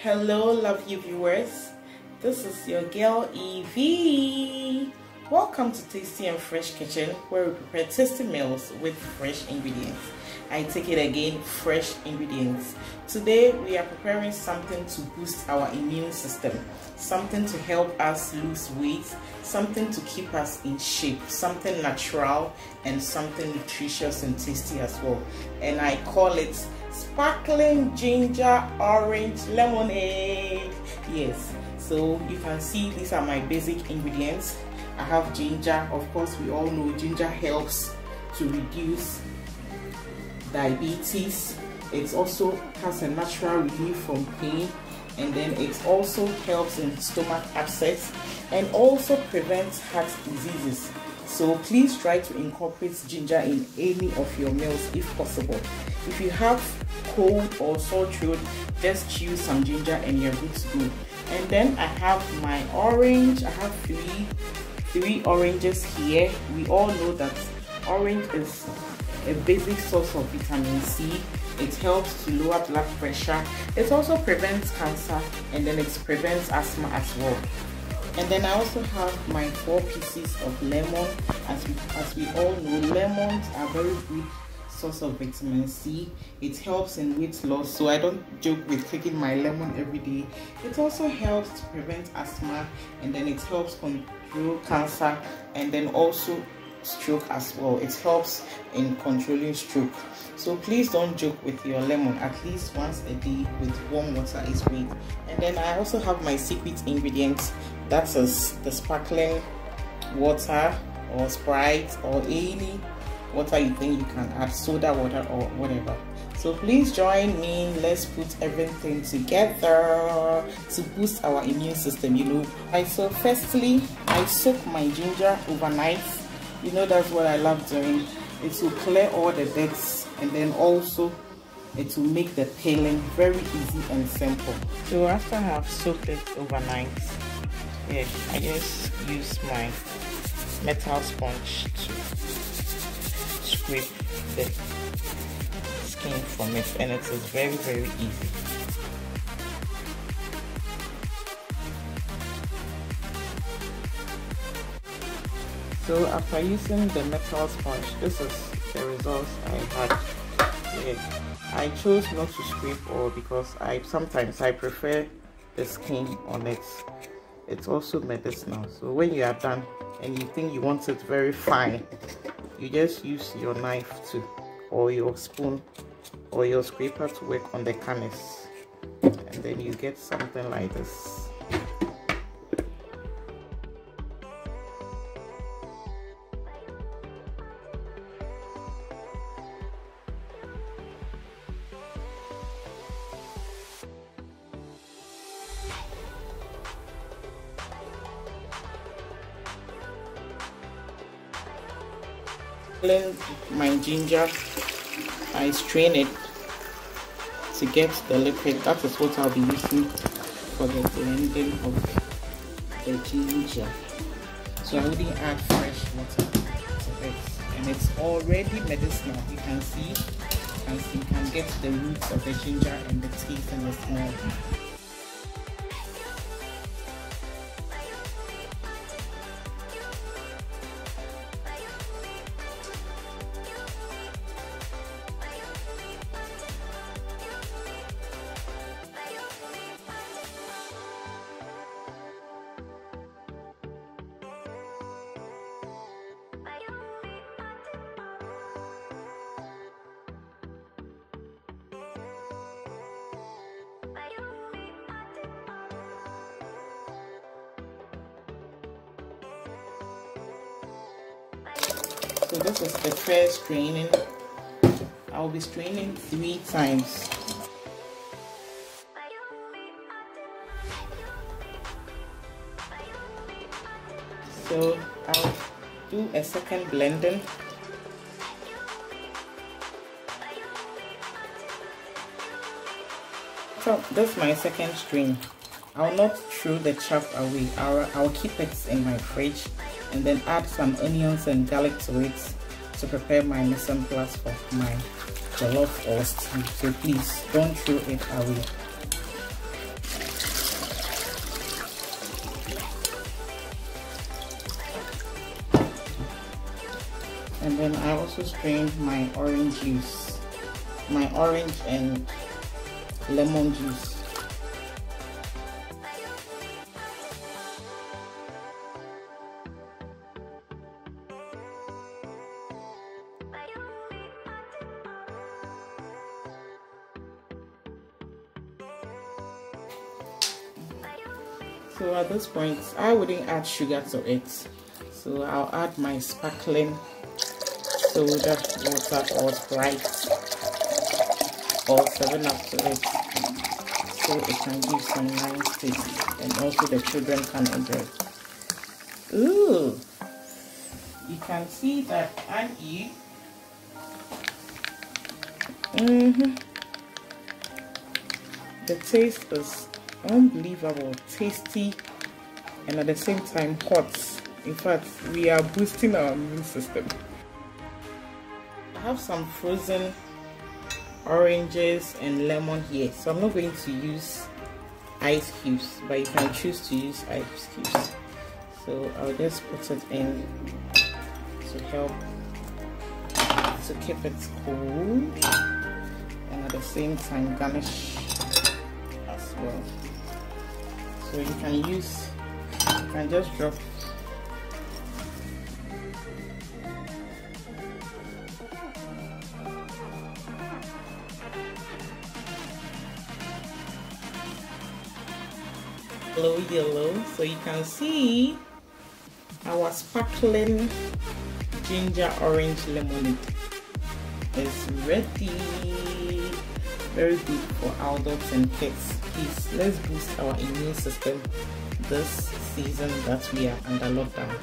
Hello lovely viewers, this is your girl Evie. Welcome to Tasty and Fresh Kitchen, where we prepare tasty meals with fresh ingredients. I take it again, fresh ingredients. Today we are preparing something to boost our immune system, something to help us lose weight, something to keep us in shape, something natural and something nutritious and tasty as well. And I call it sparkling ginger orange lemonade. Yes, so you can see these are my basic ingredients. I have ginger. Of course, we all know ginger helps to reduce diabetes. It also has a natural relief from pain, and then it also helps in stomach upsets and also prevents heart diseases. So please try to incorporate ginger in any of your meals if possible. If you have cold or sore throat, just chew some ginger and you're good to go. And then I have my orange. I have three oranges here. We all know that orange is a basic source of vitamin C. It helps to lower blood pressure. It also prevents cancer, and then it prevents asthma as well. And then I also have my 4 pieces of lemon. As we all know, lemons are very good source of vitamin C. It helps in weight loss, so I don't joke with taking my lemon every day. It also helps to prevent asthma, and then it helps control cancer, and then also stroke as well. It helps in controlling stroke. So please don't joke with your lemon. At least once a day with warm water is great. And then I also have my secret ingredients. That is the sparkling water or Sprite or any water you think you can add, soda water or whatever. So please join me. Let's put everything together to boost our immune system, you know. So firstly, I soak my ginger overnight. You know, that's what I love doing. It will clear all the debts, and then also it will make the peeling very easy and simple. So after I have soaked it overnight, yeah, I just use my metal sponge to scrape the skin from it, and it is very easy. So after using the metal sponge, this is the results I had. Yeah, I chose not to scrape all because sometimes I prefer the skin on it. It's also medicinal. So when you are done and you think you want it very fine, you just use your knife or your spoon or your scraper to work on the garnish, and then you get something like this. Blend my ginger, I strain it to get the liquid. That is what I'll be using for the blending of the ginger. So I wouldn't add fresh water to it, and it's already medicinal. You can see, you can get the roots of the ginger and the taste and the smell. So this is the first straining. I'll be straining 3 times. So I'll do a second blending. So this is my second strain. I'll not throw the chaff away. I'll keep it in my fridge, and then add some onions and garlic to it to prepare my mise en place for my jollof or stew. So please don't throw it away. And then I also strained my orange juice, my orange and lemon juice. So at this point, I wouldn't add sugar to it. So I'll add my sparkling soda water or sprite or 7-Up to it, so it can give some nice taste and also the children can enjoy. Ooh, you can see that aren't the taste is unbelievable, tasty, and at the same time hot. In fact, we are boosting our immune system. I have some frozen oranges and lemon here, so I'm not going to use ice cubes, but you can choose to use ice cubes. So I'll just put it in to help to keep it cool, and at the same time garnish as well. So you can just drop yellow, so you can see our sparkling ginger orange lemonade is ready. Very good for adults and kids. Please, let's boost our immune system this season that we are under lockdown.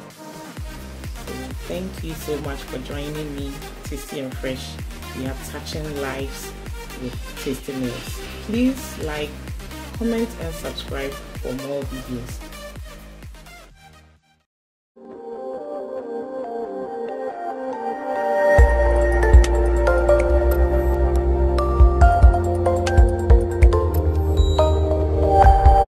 So thank you so much for joining me. Tasty and fresh, we are touching lives with tasty meals. Please like, comment and subscribe for more videos.